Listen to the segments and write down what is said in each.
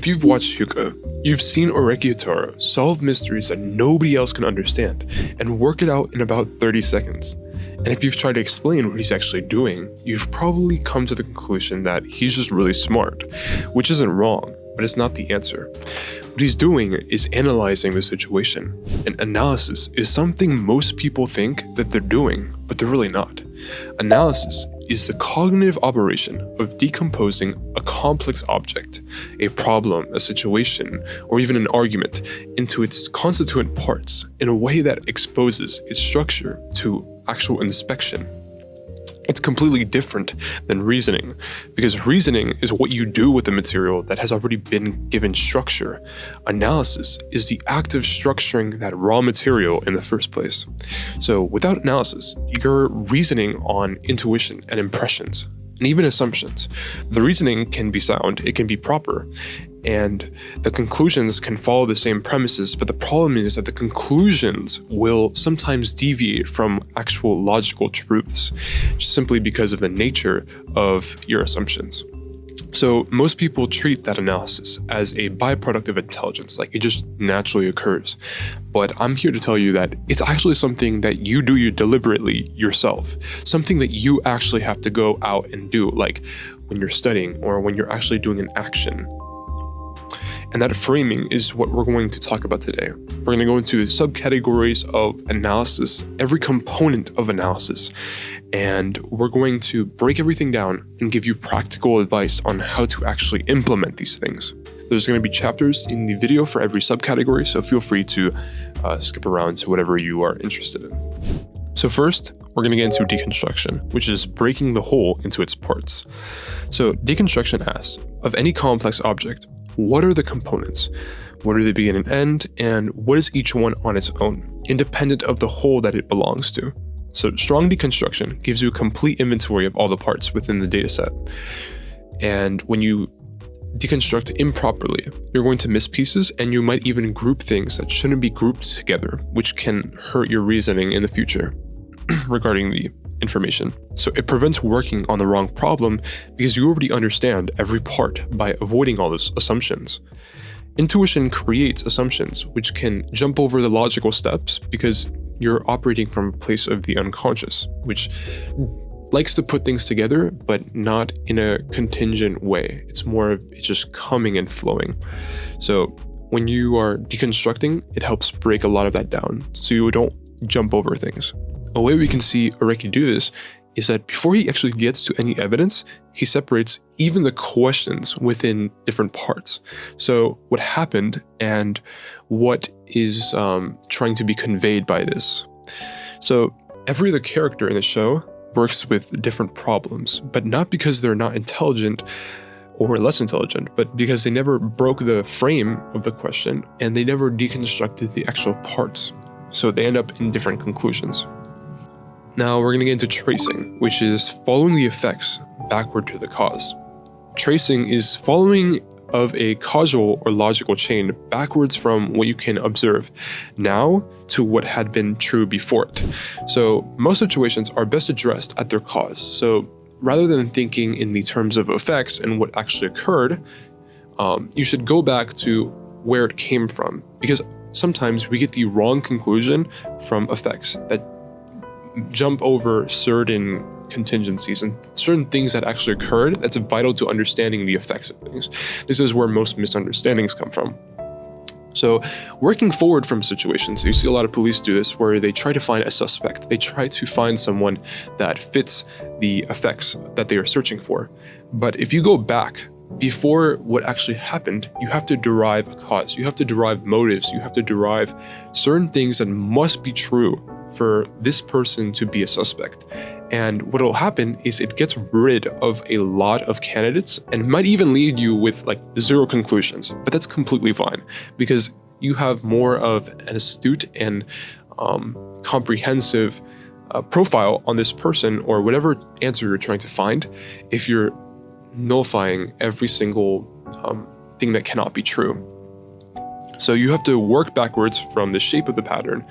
you've watched Hyouka, you've seen Oreki Houtarou solve mysteries that nobody else can understand and work it out in about 30 seconds. And if you've tried to explain what he's actually doing, you've probably come to the conclusion that he's just really smart, which isn't wrong, but it's not the answer. What he's doing is analyzing the situation, and analysis is something most people think that they're doing, but they're really not. Analysis is the cognitive operation of decomposing a complex object, a problem, a situation, or even an argument into its constituent parts in a way that exposes its structure to actual inspection. It's completely different than reasoning, because reasoning is what you do with the material that has already been given structure. Analysis is the act of structuring that raw material in the first place. So without analysis, you're reasoning on intuition and impressions, and even assumptions. The reasoning can be sound, it can be proper, and the conclusions can follow the same premises, but the problem is that the conclusions will sometimes deviate from actual logical truths, simply because of the nature of your assumptions. So most people treat that analysis as a byproduct of intelligence, like it just naturally occurs. But I'm here to tell you that it's actually something that you do deliberately yourself, something that you actually have to go out and do, like when you're studying or when you're actually doing an action. And that framing is what we're going to talk about today. We're going to go into the subcategories of analysis, every component of analysis, and we're going to break everything down and give you practical advice on how to actually implement these things. There's going to be chapters in the video for every subcategory, so feel free to skip around to whatever you are interested in. So first, we're going to get into deconstruction, which is breaking the whole into its parts. So deconstruction asks, of any complex object, what are the components? What are the beginning and end? And what is each one on its own, independent of the whole that it belongs to? So strong deconstruction gives you a complete inventory of all the parts within the dataset. And when you deconstruct improperly, you're going to miss pieces, and you might even group things that shouldn't be grouped together, which can hurt your reasoning in the future regarding the information. So it prevents working on the wrong problem because you already understand every part by avoiding all those assumptions. Intuition creates assumptions which can jump over the logical steps because you're operating from a place of the unconscious, which likes to put things together, but not in a contingent way. It's just coming and flowing. So when you are deconstructing, it helps break a lot of that down so you don't jump over things. A way we can see Oreki do this is that before he actually gets to any evidence, he separates even the questions within different parts. So what happened and what is trying to be conveyed by this. So every other character in the show works with different problems, but not because they're not intelligent or less intelligent, but because they never broke the frame of the question and they never deconstructed the actual parts. So they end up in different conclusions. Now we're going to get into tracing, which is following the effects backward to the cause. Tracing is following of a causal or logical chain backwards from what you can observe now to what had been true before it. So most situations are best addressed at their cause. So rather than thinking in the terms of effects and what actually occurred, you should go back to where it came from, because sometimes we get the wrong conclusion from effects that jump over certain contingencies and certain things that actually occurred that's vital to understanding the effects of things. This is where most misunderstandings come from. So working forward from situations, you see a lot of police do this where they try to find a suspect. They try to find someone that fits the effects that they are searching for. But if you go back before what actually happened, you have to derive a cause. You have to derive motives. You have to derive certain things that must be true for this person to be a suspect. And what will happen is it gets rid of a lot of candidates and might even lead you with like zero conclusions, but that's completely fine because you have more of an astute and comprehensive profile on this person or whatever answer you're trying to find if you're nullifying every single thing that cannot be true. So you have to work backwards from the shape of the pattern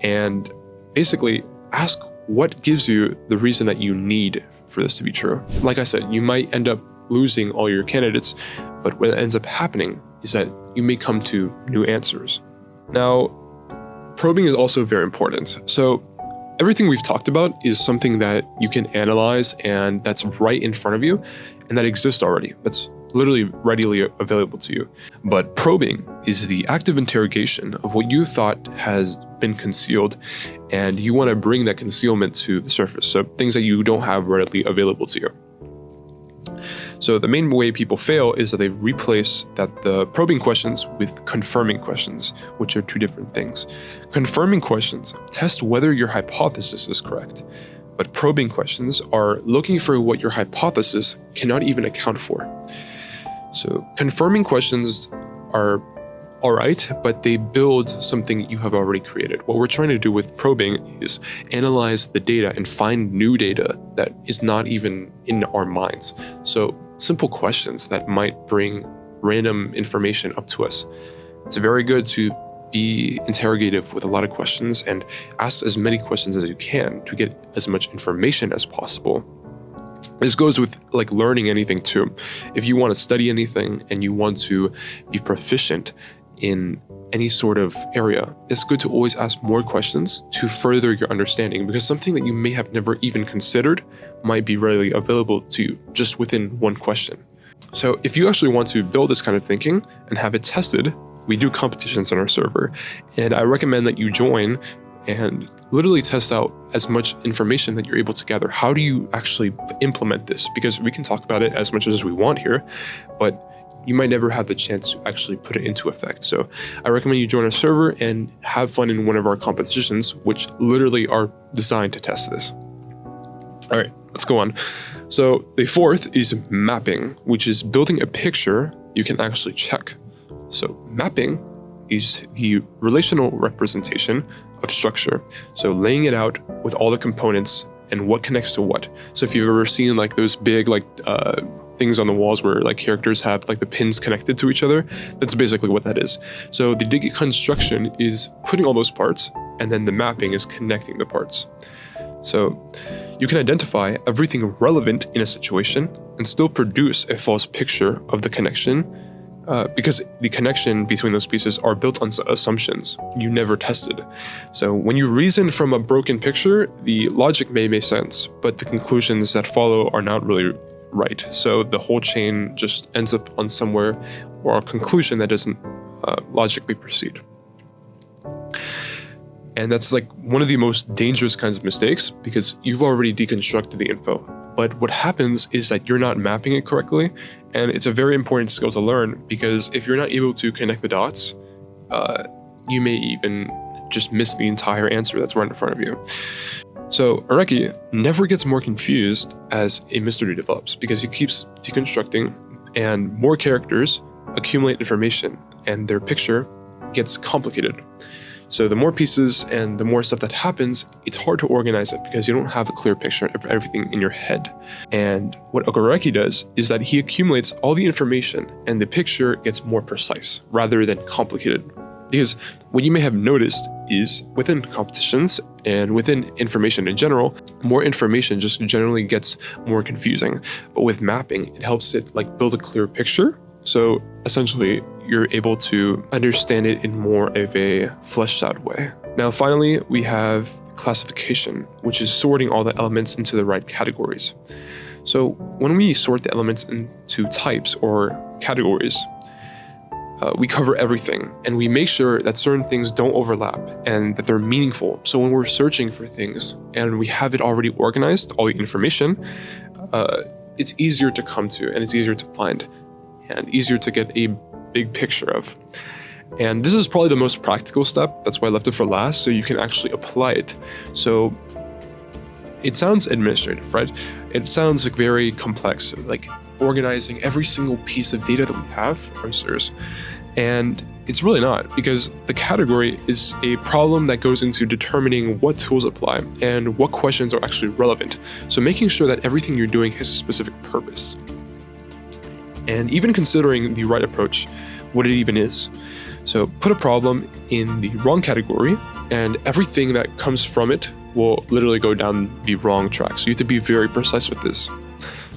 and basically ask what gives you the reason that you need for this to be true. Like I said, you might end up losing all your candidates, but what ends up happening is that you may come to new answers. Now, probing is also very important. So everything we've talked about is something that you can analyze and that's right in front of you and that exists already. That's literally readily available to you. But probing is the active interrogation of what you thought has been concealed, and you want to bring that concealment to the surface. So things that you don't have readily available to you. So the main way people fail is that they replace the probing questions with confirming questions, which are two different things. Confirming questions test whether your hypothesis is correct, but probing questions are looking for what your hypothesis cannot even account for. So confirming questions are all right, but they build something you have already created. What we're trying to do with probing is analyze the data and find new data that is not even in our minds. So simple questions that might bring random information up to us. It's very good to be interrogative with a lot of questions and ask as many questions as you can to get as much information as possible. This goes with like learning anything too. If you want to study anything and you want to be proficient in any sort of area, it's good to always ask more questions to further your understanding, because something that you may have never even considered might be readily available to you just within one question. So if you actually want to build this kind of thinking and have it tested, we do competitions on our server, and I recommend that you join and literally test out as much information that you're able to gather. How do you actually implement this? Because we can talk about it as much as we want here, but you might never have the chance to actually put it into effect. So I recommend you join our server and have fun in one of our competitions, which literally are designed to test this. All right, let's go on. So the fourth is mapping, which is building a picture you can actually check. So mapping is the relational representation of structure. So laying it out with all the components and what connects to what. So if you've ever seen like those big things on the walls where like characters have like the pins connected to each other, that's basically what that is. So the deconstruction is putting all those parts, and then the mapping is connecting the parts. So you can identify everything relevant in a situation and still produce a false picture of the connection, because the connection between those pieces are built on assumptions you never tested. So when you reason from a broken picture, the logic may make sense, but the conclusions that follow are not really right. So the whole chain just ends up on somewhere or a conclusion that doesn't logically proceed. And that's like one of the most dangerous kinds of mistakes, because you've already deconstructed the info. But what happens is that you're not mapping it correctly, and it's a very important skill to learn, because if you're not able to connect the dots, you may even just miss the entire answer that's right in front of you. So Oreki never gets more confused as a mystery develops, because he keeps deconstructing and more characters accumulate information and their picture gets complicated. So the more pieces and the more stuff that happens, it's hard to organize it because you don't have a clear picture of everything in your head. And what Oreki does is that he accumulates all the information and the picture gets more precise rather than complicated. Because what you may have noticed is within competitions and within information in general, more information just generally gets more confusing. But with mapping, it helps it like build a clear picture. So essentially, you're able to understand it in more of a fleshed out way. Now, finally, we have classification, which is sorting all the elements into the right categories. So when we sort the elements into types or categories, we cover everything, and we make sure that certain things don't overlap and that they're meaningful. So when we're searching for things and we have it already organized, all the information, it's easier to come to, and it's easier to find, and easier to get a big picture of. And this is probably the most practical step. That's why I left it for last, so you can actually apply it. So it sounds administrative, right? It sounds like very complex, like organizing every single piece of data that we have from users. And it's really not, because the category is a problem that goes into determining what tools apply and what questions are actually relevant. So making sure that everything you're doing has a specific purpose. And even considering the right approach, what it even is. So put a problem in the wrong category, and everything that comes from it will literally go down the wrong track. So you have to be very precise with this.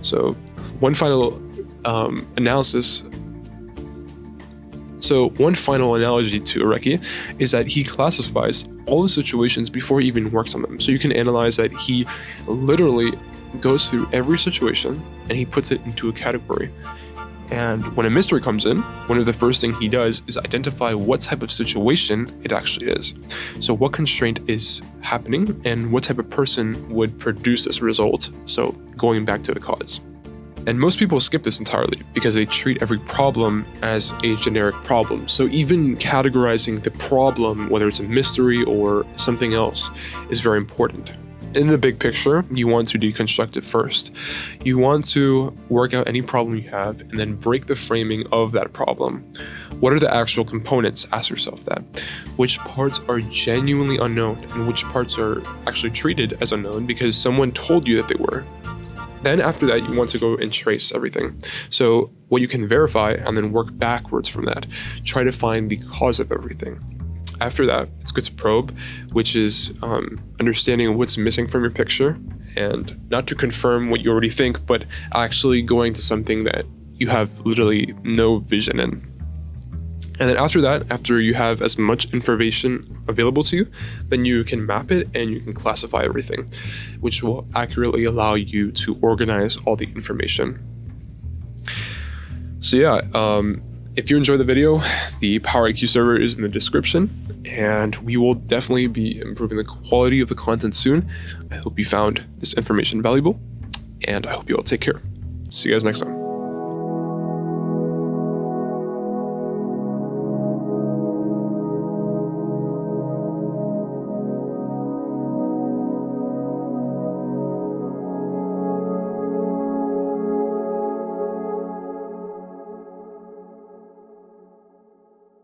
So one final analysis. So one final analogy to Oreki is that he classifies all the situations before he even works on them. So you can analyze that he literally goes through every situation and he puts it into a category. And when a mystery comes in, one of the first things he does is identify what type of situation it actually is. So what constraint is happening and what type of person would produce this result. So going back to the cause. And most people skip this entirely because they treat every problem as a generic problem. So even categorizing the problem, whether it's a mystery or something else, is very important. In the big picture, you want to deconstruct it first. You want to work out any problem you have and then break the framing of that problem. What are the actual components? Ask yourself that. Which parts are genuinely unknown and which parts are actually treated as unknown because someone told you that they were. Then after that, you want to go and trace everything. So what you can verify and then work backwards from that. Try to find the cause of everything. After that, it's good to probe, which is understanding what's missing from your picture and not to confirm what you already think, but actually going to something that you have literally no vision in. And then after that, after you have as much information available to you, then you can map it and you can classify everything, which will accurately allow you to organize all the information. So yeah, if you enjoyed the video, the Power IQ server is in the description, and we will definitely be improving the quality of the content soon. I hope you found this information valuable, and I hope you all take care. See you guys next time.